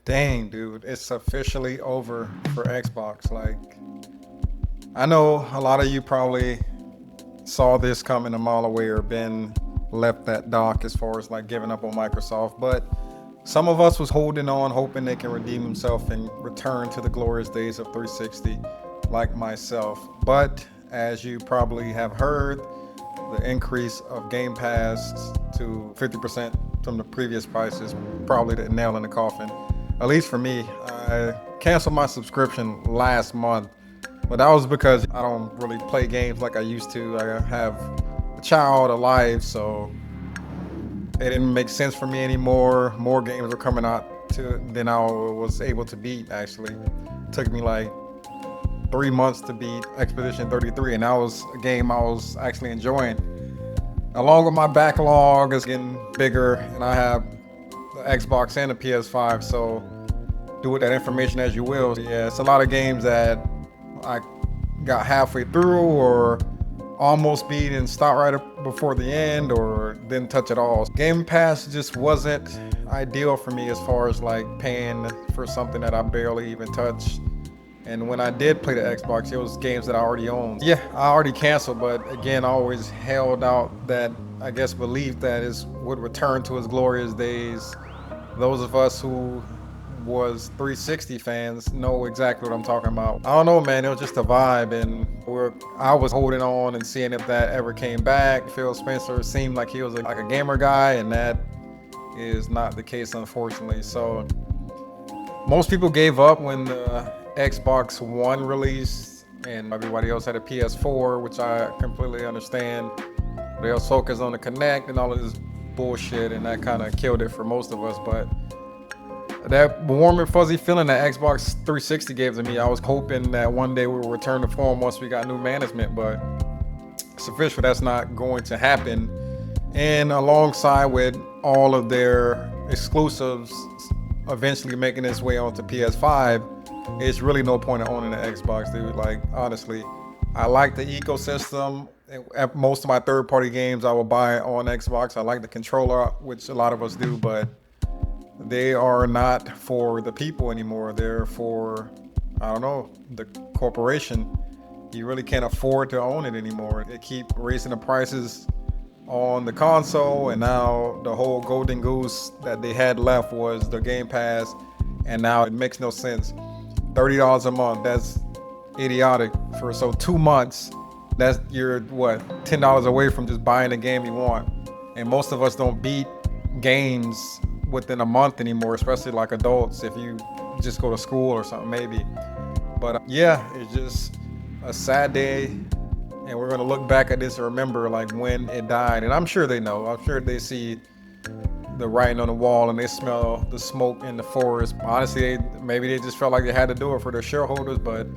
Dang, dude, it's officially over for Xbox. Like, I know a lot of you probably saw this coming a mile away or been left that dark as far as like giving up on Microsoft, but some of us was holding on, hoping they can redeem themselves and return to the glorious days of 360, like myself. But as you probably have heard, the increase of Game Pass to 50% from the previous price is probably the nail in the coffin. At least for me, I canceled my subscription last month, but that was because I don't really play games like I used to. I have a child, a life, so it didn't make sense for me anymore. More games were coming out than I was able to beat. Actually, it took me like 3 months to beat Expedition 33, and that was a game I was actually enjoying. Along with my backlog is getting bigger, and I have the Xbox and the PS5, so do with that information as you will. Yeah, it's a lot of games that I got halfway through or almost beat and stopped right up before the end or didn't touch it all. Game Pass just wasn't ideal for me as far as like paying for something that I barely even touched. And when I did play the Xbox, it was games that I already owned. Yeah, I already canceled, but again, I always held out that, I guess, belief that it would return to its glorious days. Those of us who was 360 fans know exactly what I'm talking about. I don't know, man, it was just a vibe, and I was holding on and seeing if that ever came back. Phil Spencer seemed like he was like a gamer guy, and that is not the case, unfortunately. So most people gave up when the Xbox One released and everybody else had a PS4, which I completely understand. They was focused on the Connect and all of this bullshit, and that kind of killed it for most of us. But that warm and fuzzy feeling that Xbox 360 gave to me, I was hoping that one day we would return to form once we got new management, but it's official that's not going to happen. And alongside with all of their exclusives eventually making its way onto PS5, it's really no point in owning an Xbox, dude. Like, honestly, I like the ecosystem. Most of my third-party games I will buy on Xbox. I like the controller, which a lot of us do, but they are not for the people anymore. They're for, I don't know, the corporation. You really can't afford to own it anymore. They keep raising the prices on the console, and now the whole golden goose that they had left was the Game Pass, and now it makes no sense. $30 a month, that's idiotic. For 2 months, that's you're what, $10 away from just buying the game you want. And most of us don't beat games within a month anymore, especially like adults, if you just go to school or something maybe. But yeah, it's just a sad day, and we're gonna look back at this and remember like when it died. And I'm sure they know, I'm sure they see the writing on the wall and they smell the smoke in the forest. Honestly, maybe they just felt like they had to do it for their shareholders. But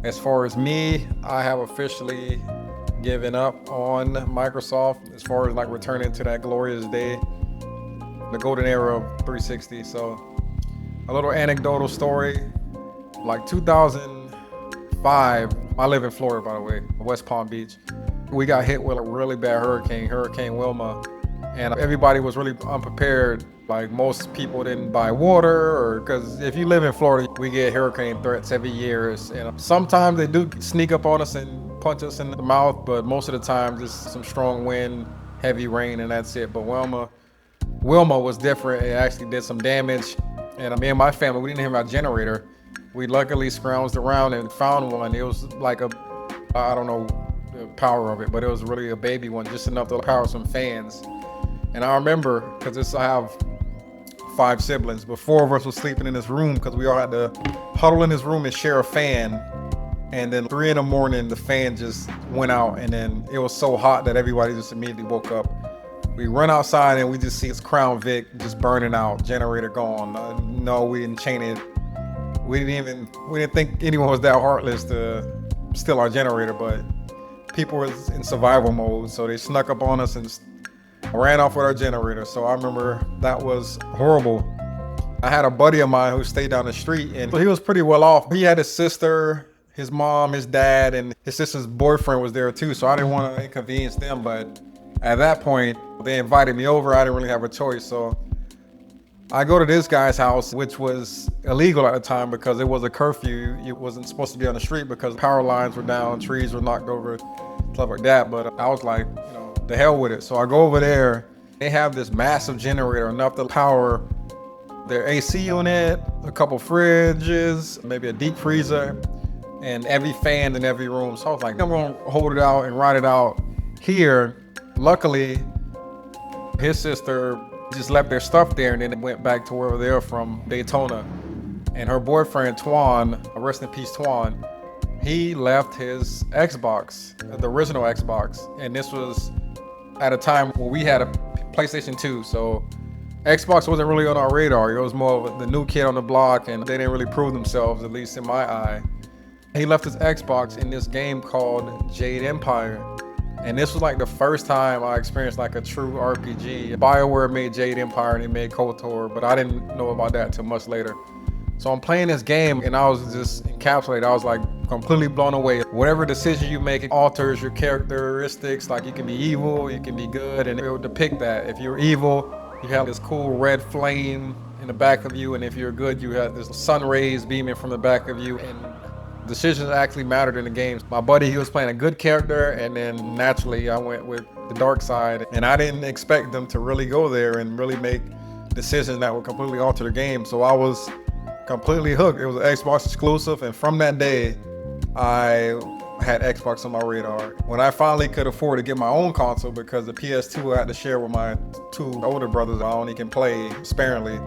as far as me, I have officially given up on Microsoft as far as like returning to that glorious day, the golden era of 360. So a little anecdotal story, like 2005, I live in Florida, by the way, West Palm Beach. We got hit with a really bad Hurricane Wilma, and everybody was really unprepared. Like, most people didn't buy water, or because if you live in Florida, we get hurricane threats every year, and sometimes they do sneak up on us and punch us in the mouth, but most of the time just some strong wind, heavy rain, and that's it. But Wilma was different. It actually did some damage, and me and my family, we didn't have a generator. We luckily scrounged around and found one. It was like I don't know the power of it, but it was really a baby one, just enough to power some fans. And I remember, because I have 5 siblings, but 4 of us were sleeping in this room because we all had to huddle in this room and share a fan. And then 3 in the morning, the fan just went out, and then it was so hot that everybody just immediately woke up. We run outside and we just see this Crown Vic just burning out, generator gone. No, we didn't chain it. We didn't think anyone was that heartless to steal our generator, but people were in survival mode, so they snuck up on us and ran off with our generator. So I remember that was horrible. I had a buddy of mine who stayed down the street, and he was pretty well off. He had his sister, his mom, his dad, and his sister's boyfriend was there too, so I didn't want to inconvenience them. But at that point, they invited me over. I didn't really have a choice, so I go to this guy's house, which was illegal at the time because it was a curfew. You wasn't supposed to be on the street because power lines were down, trees were knocked over, stuff like that. But I was like, the hell with it. So I go over there. They have this massive generator, enough to power their AC unit, a couple fridges, maybe a deep freezer, and every fan in every room. So I was like, I'm gonna hold it out and ride it out here. Luckily, his sister just left their stuff there and then went back to wherever they're from, Daytona. And her boyfriend, Twan, rest in peace, Twan, he left his Xbox, the original Xbox. And this was at a time when we had a PlayStation 2. So Xbox wasn't really on our radar. It was more of the new kid on the block, and they didn't really prove themselves, at least in my eye. He left his Xbox in this game called Jade Empire. And this was like the first time I experienced like a true RPG. BioWare made Jade Empire and they made KOTOR, but I didn't know about that until much later. So I'm playing this game and I was just encapsulated. I was like completely blown away. Whatever decision you make, it alters your characteristics. Like you can be evil, you can be good, and it will depict that. If you're evil, you have this cool red flame in the back of you, and if you're good, you have this sun rays beaming from the back of you. And decisions actually mattered in the games. My buddy, he was playing a good character, and then naturally I went with the dark side, and I didn't expect them to really go there and really make decisions that would completely alter the game. So I was completely hooked. It was an Xbox exclusive, and from that day I had Xbox on my radar. When I finally could afford to get my own console, because the PS2 I had to share with my two older brothers, I only can play sparingly.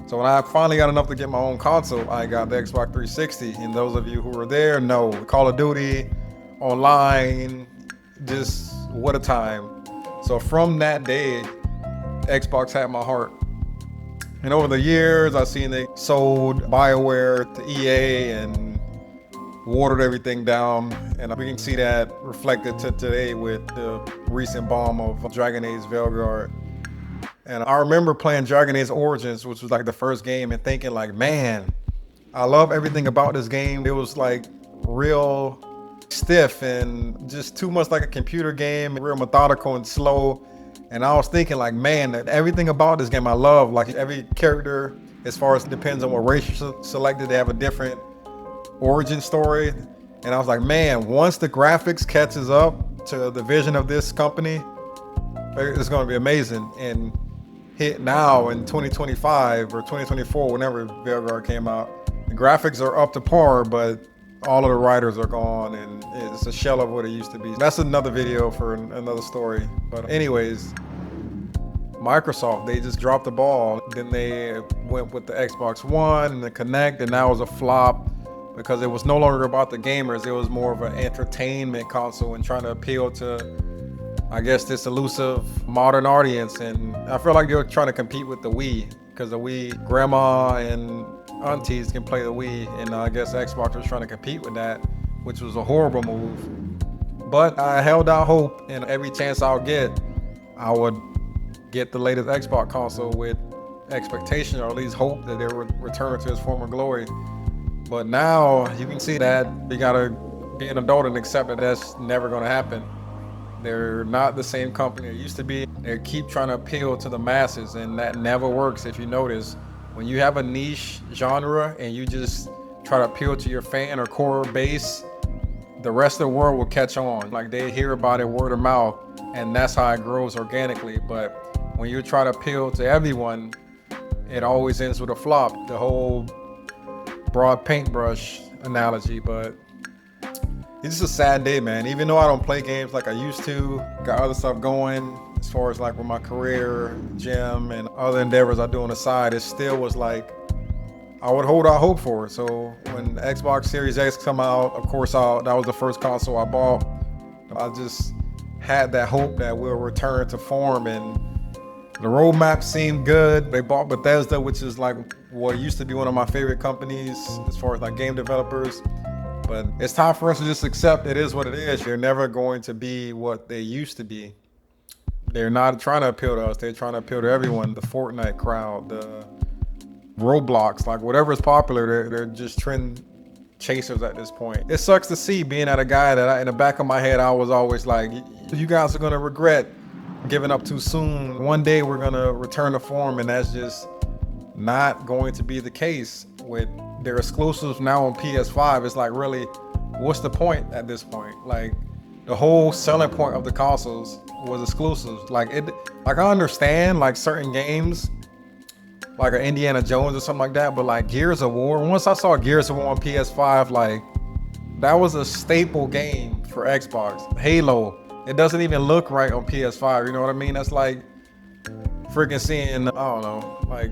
So when I finally got enough to get my own console, I got the Xbox 360. And those of you who were there know Call of Duty, online, just what a time. So from that day, Xbox had my heart. And over the years, I've seen they sold BioWare to EA and watered everything down. And we can see that reflected to today with the recent bomb of Dragon Age Veilguard. And I remember playing Dragon Age Origins, which was like the first game, and thinking like, man, I love everything about this game. It was like real stiff and just too much like a computer game, real methodical and slow. And I was thinking like, man, that everything about this game I love. Like every character, as far as it depends on what race you selected, they have a different origin story. And I was like, man, once the graphics catches up to the vision of this company, it's going to be amazing. And hit now in 2025 or 2024, whenever Veilguard came out, the graphics are up to par, but all of the writers are gone and it's a shell of what it used to be. That's another video for another story. But anyways, Microsoft, they just dropped the ball. Then they went with the Xbox One and the Kinect, and that was a flop because it was no longer about the gamers. It was more of an entertainment console and trying to appeal to, I guess, this elusive modern audience. And I feel like they were trying to compete with the Wii, because the Wii, grandma and aunties can play the Wii, and I guess Xbox was trying to compete with that, which was a horrible move. But I held out hope, and every chance I'll get, I would get the latest Xbox console with expectation, or at least hope that they would return to its former glory. But now you can see that you gotta be an adult and accept that that's never gonna happen. They're not the same company it used to be. They keep trying to appeal to the masses, and that never works. If you notice, when you have a niche genre and you just try to appeal to your fan or core base, the rest of the world will catch on. Like they hear about it word of mouth, and that's how it grows organically. But when you try to appeal to everyone, it always ends with a flop. The whole broad paintbrush analogy. But it's just a sad day, man. Even though I don't play games like I used to, got other stuff going as far as like with my career, gym, and other endeavors I do on the side, it still was like, I would hold out hope for it. So when Xbox Series X come out, of course, that was the first console I bought. I just had that hope that we'll return to form, and the roadmap seemed good. They bought Bethesda, which is like what used to be one of my favorite companies as far as like game developers. But it's time for us to just accept it is what it is. They're never going to be what they used to be. They're not trying to appeal to us. They're trying to appeal to everyone. The Fortnite crowd, the Roblox, like whatever is popular, they're just trend chasers at this point. It sucks to see, being at a guy that in the back of my head, I was always like, you guys are going to regret giving up too soon. One day we're going to return to form, and that's just not going to be the case with their exclusives now on PS5. It's like, really, what's the point at this point? Like, the whole selling point of the consoles was exclusives. Like, I understand like certain games, like an Indiana Jones or something like that, but like Gears of War, once I saw Gears of War on PS5, like, that was a staple game for Xbox. Halo, it doesn't even look right on PS5, you know what I mean? That's like freaking seeing, I don't know, like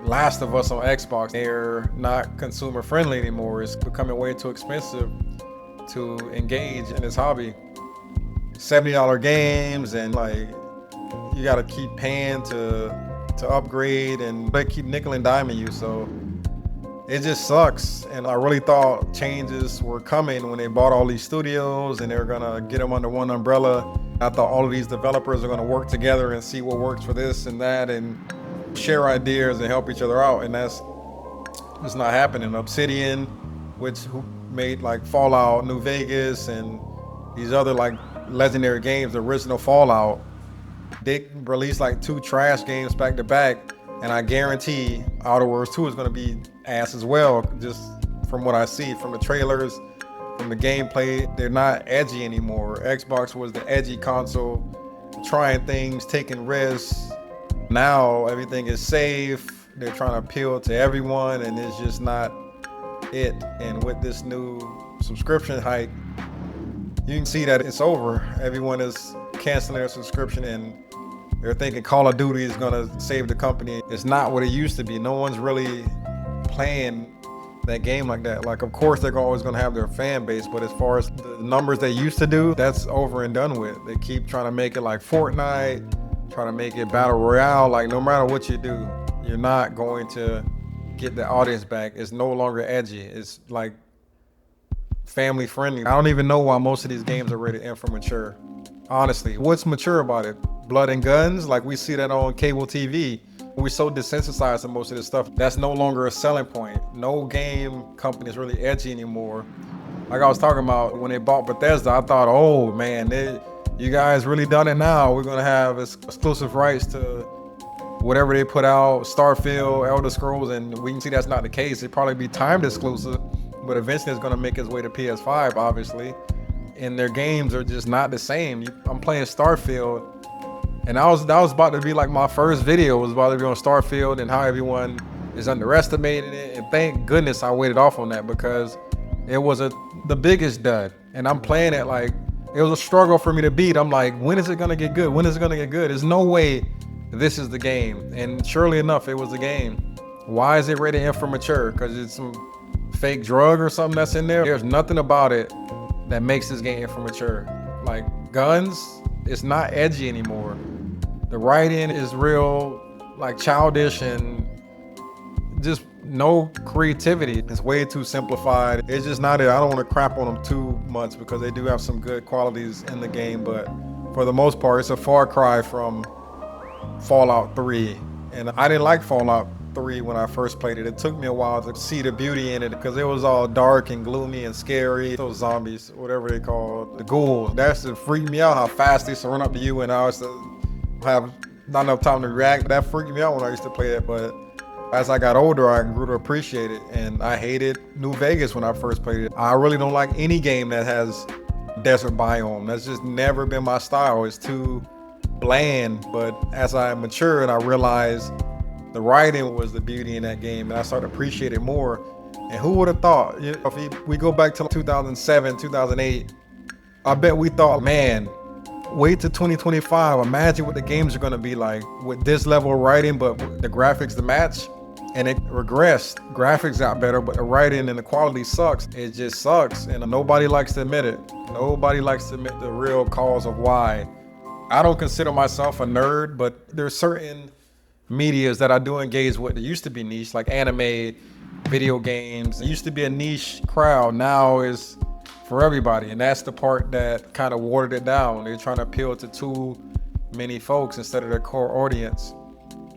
Last of Us on Xbox. They're not consumer friendly anymore. It's becoming way too expensive to engage in this hobby. $70 games, and like you gotta keep paying to upgrade, and they keep nickel and diming you, so it just sucks. And I really thought changes were coming when they bought all these studios and they're gonna get them under one umbrella. I thought all of these developers are gonna work together and see what works for this and that and share ideas and help each other out, and it's not happening. Obsidian, who made like Fallout, New Vegas, and these other like legendary games, the original Fallout, they released like 2 trash games back to back, and I guarantee Outer Worlds 2 is going to be ass as well, just from what I see from the trailers, from the gameplay. They're not edgy anymore. Xbox was the edgy console, trying things, taking risks. Now everything is safe. They're trying to appeal to everyone, and it's just not it. And with this new subscription hike, you can see that it's over. Everyone is canceling their subscription, and they're thinking Call of Duty is gonna save the company. It's not what it used to be. No one's really playing that game like that. Like, of course they're always gonna have their fan base, but as far as the numbers they used to do, that's over and done with. They keep trying to make it like Fortnite, trying to make it Battle Royale. Like, no matter what you do, you're not going to get the audience back. It's no longer edgy. It's like family friendly. I don't even know why most of these games are rated M for mature. Honestly, what's mature about it? Blood and guns? Like, we see that on cable TV. We're so desensitized to most of this stuff. That's no longer a selling point. No game company is really edgy anymore. Like I was talking about, when they bought Bethesda, I thought, oh man, you guys really done it now. We're gonna have exclusive rights to whatever they put out, Starfield, Elder Scrolls, and we can see that's not the case. It'd probably be timed exclusive, but eventually it's gonna make its way to PS5, obviously. And their games are just not the same. I'm playing Starfield, and that was about to be like my first video, was about to be on Starfield and how everyone is underestimating it. And thank goodness I waited off on that, because it was the biggest dud. And I'm playing it like it was a struggle for me to beat. I'm like, when is it gonna get good? When is it gonna get good? There's no way this is the game. And surely enough, it was the game. Why is it rated M for mature? Because it's some fake drug or something that's in there? There's nothing about it that makes this game M for mature. Like, guns, it's not edgy anymore. The writing is real, like, childish, and just no creativity. It's way too simplified. It's just not it. I don't want to crap on them too much, because they do have some good qualities in the game, but for the most part, it's a far cry from Fallout 3. And I didn't like Fallout 3 when I first played it. It took me a while to see the beauty in it, because it was all dark and gloomy and scary. Those zombies, whatever they call the ghouls, that's what freaked me out, how fast they used to run up to you, and I used to have not enough time to react. That freaked me out when I used to play that. But as I got older, I grew to appreciate it, and I hated New Vegas when I first played it. I really don't like any game that has desert biome. That's just never been my style. It's too bland. But as I matured, I realized the writing was the beauty in that game, and I started to appreciate it more. And who would have thought? If we go back to 2007, 2008, I bet we thought, man, wait till 2025. Imagine what the games are going to be like with this level of writing, but the graphics to match. And it regressed. Graphics got better, but the writing and the quality sucks. It just sucks, and nobody likes to admit it. Nobody likes to admit the real cause of why. I don't consider myself a nerd, but there's certain medias that I do engage with. It used to be niche, like anime, video games. It used to be a niche crowd. Now is for everybody, and that's the part that kind of watered it down. They're trying to appeal to too many folks instead of their core audience.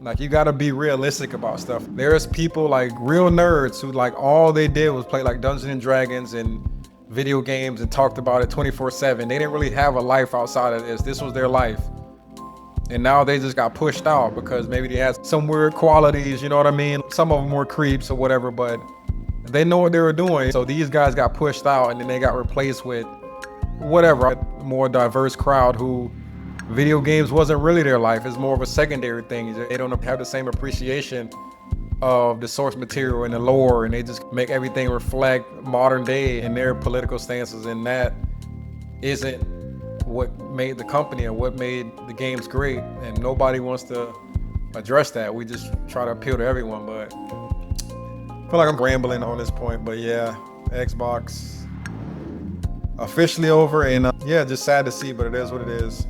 Like, you gotta be realistic about stuff. There's people, like real nerds, who like all they did was play like Dungeons and Dragons and video games and talked about it 24/7. They didn't really have a life outside of this. This was their life. And now they just got pushed out because maybe they had some weird qualities, you know what I mean? Some of them were creeps or whatever, but they know what they were doing. So these guys got pushed out and then they got replaced with whatever, a more diverse crowd who video games wasn't really their life. It's more of a secondary thing. They don't have the same appreciation of the source material and the lore, and they just make everything reflect modern day and their political stances, and that isn't what made the company and what made the games great. And nobody wants to address that. We just try to appeal to everyone, but I feel like I'm rambling on this point. But yeah, Xbox officially over, and yeah, just sad to see, but it is what it is.